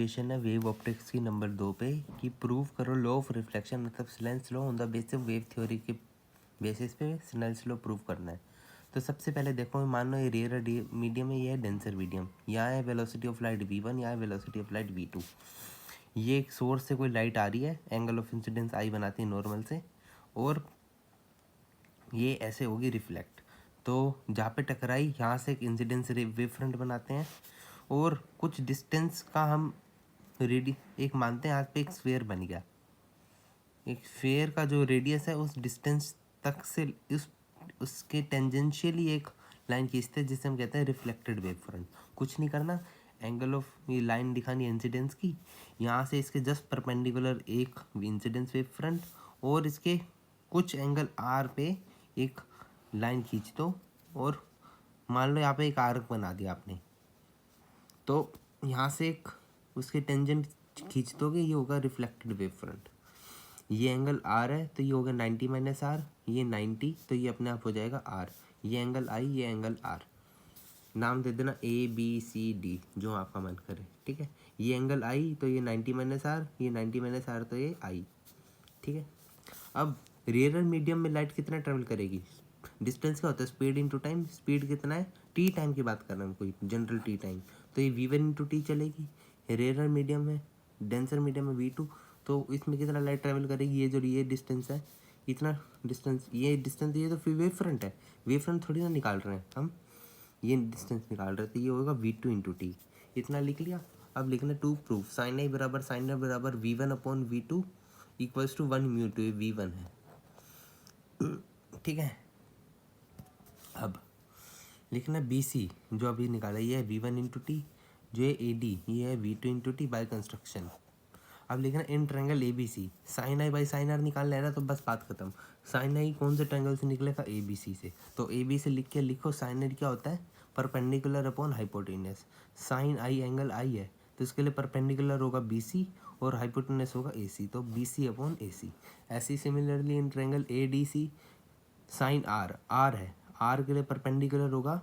Question है wave optics की number 2 पे कि प्रूव करो लॉ ऑफ रिफ्लेक्शन मतलब Snell's law on the basis wave theory के बेसिस पे स्नेल्स लॉ प्रूव करना है। तो सबसे पहले देखो, मान लो ये रेयर मीडियम है, ये है डेंसर मीडियम, यहाँ है वेलोसिटी ऑफ लाइट v1, यहाँ है वेलोसिटी ऑफ लाइट v2। ये एक सोर्स से कोई लाइट आ रही है, एंगल ऑफ इंसिडेंस आई बनाती है नॉर्मल से, और ये ऐसे होगी रिफ्लेक्ट। तो जहाँ पे टकराई यहाँ से एक इंसिडेंस वेव फ्रंट बनाते हैं, और कुछ डिस्टेंस का हम एक मानते हैं, आज पे एक स्फेयर बन गया। एक स्फेयर का जो रेडियस है उस डिस्टेंस तक से उसके टेंजेंशियली एक लाइन खींचते हैं, जिसे हम कहते हैं रिफ्लेक्टेड वेव फ्रंट। कुछ नहीं करना, एंगल ऑफ ये लाइन दिखानी इंसिडेंस की, यहाँ से इसके जस्ट परपेंडिकुलर एक इंसिडेंस वेव फ्रंट, और इसके कुछ एंगल आर पे एक लाइन खींच दो, और मान लो यहाँ पे एक आर्क बना दिया आपने, तो यहाँ से एक उसके टेंजेंट खींच दोगे, ये होगा रिफ्लेक्टेड वेव फ्रंट। ये एंगल आर है तो ये होगा 90 माइनस आर, ये 90 तो ये अपने आप हो जाएगा आर। ये एंगल आई, ये एंगल आर, नाम दे देना ए बी सी डी, जो आपका मन करे, ठीक है। ये एंगल आई तो ये 90 माइनस आर, ये 90 माइनस आर तो ये आई, ठीक है। अब रेयर मीडियम में लाइट कितना ट्रेवल करेगी, डिस्टेंस क्या होता है, स्पीड इंटू टाइम। स्पीड कितना है, टी टाइम की बात कर रहा हूँ, कोई जनरल टी टाइम, तो ये v1 इंटू टी चलेगी। रेयर मीडियम में, डेंसर मीडियम में v2, तो इसमें कितना लाइट ट्रेवल करेगी, ये जो ये डिस्टेंस है, इतना डिस्टेंस, ये डिस्टेंस, ये तो फिर वेव फ्रंट है, वेव फ्रंट थोड़ी ना निकाल रहे हैं हम, ये डिस्टेंस निकाल रहे थे। ये होगा v2 इंटू टी, इतना लिख लिया। अब लिखना टू प्रूफ साइन आई बराबर साइन आर बराबर v1 upon v2 equals to 1 mu 2, v1 है, ठीक है। अब लिखना बी सी, जो अभी निकाला, ये है v1 इंटू टी, जो है ए डी, ये है v2 into T by construction. अब लिखना in triangle A B C, sine I by sine R निकालना है ना, तो बस बात खत्म। साइन आई कौन से ट्रायंगल से निकलेगा, ए बी सी से, तो ए बी से लिख के लिखो, साइन आई क्या होता है, परपेंडिकुलर अपॉन हाइपोटेन्यूस। साइन आई एंगल आई है तो इसके लिए परपेंडिकुलर होगा बी सी, और हाइपोटेन्यूस होगा ए सी, तो B C upon A C. ऐसी similarly in triangle A D C, sine R, R है, आर के लिए परपेंडिकुलर होगा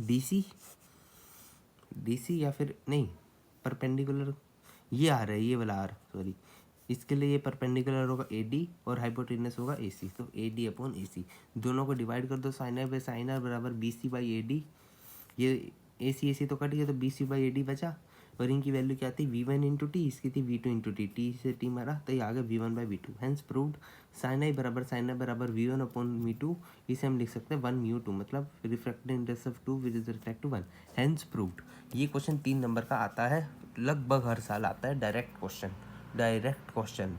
डी सी, डी सी या फिर नहीं, परपेंडिकुलर ये आ रहा है, ये वाला आर, सॉरी, इसके लिए ये परपेंडिकुलर होगा ए डी, और हाइपोटेन्यूस होगा ए सी, तो ए डी अपॉन ए सी। दोनों को डिवाइड कर दो, sine r by sine r बराबर B C by A D, ये ए सी तो कट गया, तो B C by A D बचा, और इनकी वैल्यू क्या थी, v1 इंटू टी, इसकी थी v2 इंटू टी, टी से टी मारा तो ये आ गया v1 by v2। Hence proved sine i बराबर v1 अपॉन v2, इसे हम लिख सकते हैं 1 म्यू 2, मतलब refracted index of 2 with respect to 1। Hence proved. ये क्वेश्चन 3 नंबर का आता है, लगभग हर साल आता है, डायरेक्ट क्वेश्चन।